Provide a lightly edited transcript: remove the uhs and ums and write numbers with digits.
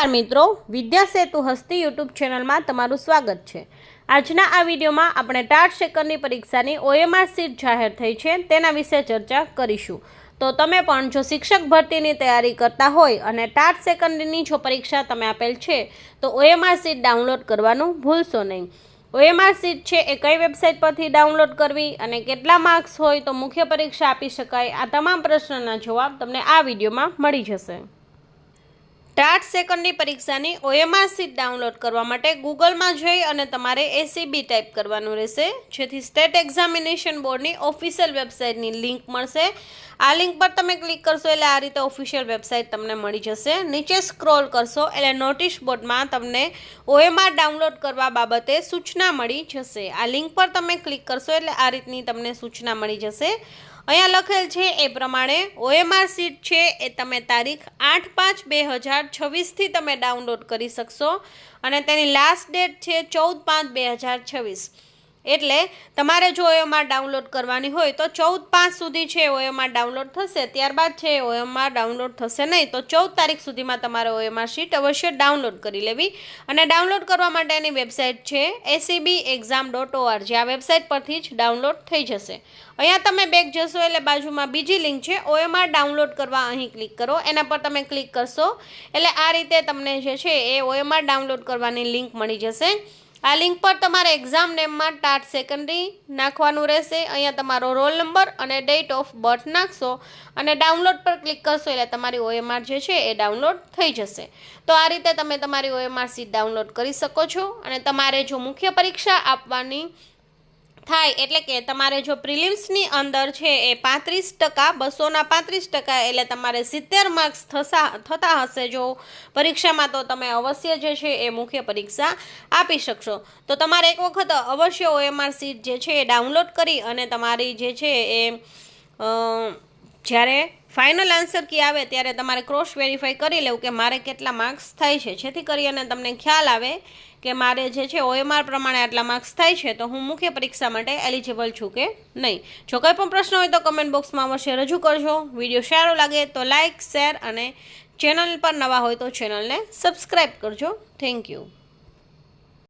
નમસ્કાર મિત્રો, વિદ્યા સેતુ હસ્તી યુટ્યુબ ચેનલમાં તમારું સ્વાગત છે। આજના આ વિડીયોમાં આપણે ટાટ સેકન્ડની પરીક્ષાની OMR સીટ જાહેર થઈ છે તેના વિશે ચર્ચા કરીશું। તો તમે પણ જો શિક્ષક ભરતીની તૈયારી કરતા હોય અને ટાટ સેકન્ડની જો પરીક્ષા તમે આપેલ છે તો OMR સીટ ડાઉનલોડ કરવાનું ભૂલશો નહીં। OMR સીટ છે એ કઈ વેબસાઇટ પરથી ડાઉનલોડ કરવી અને કેટલા માર્ક્સ હોય તો મુખ્ય પરીક્ષા આપી શકાય, આ તમામ પ્રશ્નોના જવાબ તમને આ વિડીયોમાં મળી જશે। ટાટ સેકન્ડની પરીક્ષાની OMR સીટ ડાઉનલોડ કરવા માટે ગૂગલમાં જઈ અને તમારે ACB ટાઈપ કરવાનું રહેશે, જેથી સ્ટેટ એક્ઝામિનેશન બોર્ડની ઓફિશિયલ વેબસાઇટની લિંક મળશે। આ લિંક પર તમે ક્લિક કરશો એટલે આ રીતે ઓફિશિયલ વેબસાઇટ તમને મળી જશે। નીચે સ્ક્રોલ કરશો એટલે નોટિસ બોર્ડમાં તમને OMR ડાઉનલોડ કરવા બાબતે સૂચના મળી જશે। આ લિંક પર તમે ક્લિક કરશો એટલે આ રીતની તમને સૂચના મળી જશે। અહીંયા લખેલ છે એ પ્રમાણે OMR સીટ છે એ તમે તારીખ 8/5/2026થી તમે ડાઉનલોડ કરી શકશો અને તેની લાસ્ટ ડેટ છે 14/5/2026। એટલે તમારે જો OMR ડાઉનલોડ કરવાની હોય તો 14/5 સુધી છે OMR ડાઉનલોડ થશે, ત્યારબાદ છે OMR ડાઉનલોડ થશે નહીં। તો 14 તારીખ સુધીમાં તમારે OMR સીટ અવશ્ય ડાઉનલોડ કરી લેવી અને ડાઉનલોડ કરવા માટેની વેબસાઇટ છે acbexam.org। આ વેબસાઇટ પરથી જ ડાઉનલોડ થઈ જશે। અહીંયા તમે બેક જશો એટલે બાજુમાં બીજી લિંક છે OMR ડાઉનલોડ કરવા, અહીં ક્લિક કરો, એના પર તમે ક્લિક કરશો એટલે આ રીતે તમને જે છે એ OMR ડાઉનલોડ કરવાની લિંક મળી જશે। આ લિંક પર તમારે એક્ઝામ નેમમાં ટાટ સેકન્ડરી નાખવાનું રહેશે। અહીંયા તમારો રોલ નંબર અને ડેટ ઓફ બર્થ નાખશો અને ડાઉનલોડ પર ક્લિક કરશો એટલે તમારી OMR જે છે એ ડાઉનલોડ થઈ જશે। તો આ રીતે તમે તમારી OMR સીટ ડાઉનલોડ કરી શકો છો અને તમારે જો મુખ્ય પરીક્ષા આપવાની થાય એટલે કે તમારે જો પ્રિલિમ્સની અંદર છે એ 35%, 200ના 35% એટલે તમારે 70 માર્ક્સ થતા હશે જો પરીક્ષામાં, તો તમે અવશ્ય જે છે એ મુખ્ય પરીક્ષા આપી શકશો। તો તમારે એક વખત અવશ્ય OMR સીટ જે છે એ ડાઉનલોડ કરી અને તમારી જે છે એ જ્યારે ફાઇનલ આન્સર કી આવે ત્યારે તમારે ક્રોસ વેરીફાઈ કરી લેવું કે મારે કેટલા માર્ક્સ થાય છે, જેથી કરી અને તમને ખ્યાલ આવે કે મારે જે છે OMR પ્રમાણે આટલા માર્ક્સ થાય છે તો હું મુખ્ય પરીક્ષા માટે એલિજિબલ છું કે નહીં। જો કંઈ પણ પ્રશ્ન હોય તો કમેન્ટ બોક્સમાં અવશ્ય રજૂ કરજો। વિડીયો સારો લાગે તો લાઇક, શેર અને ચેનલ પર નવા હોય તો ચેનલને સબસ્ક્રાઈબ કરજો। Thank you.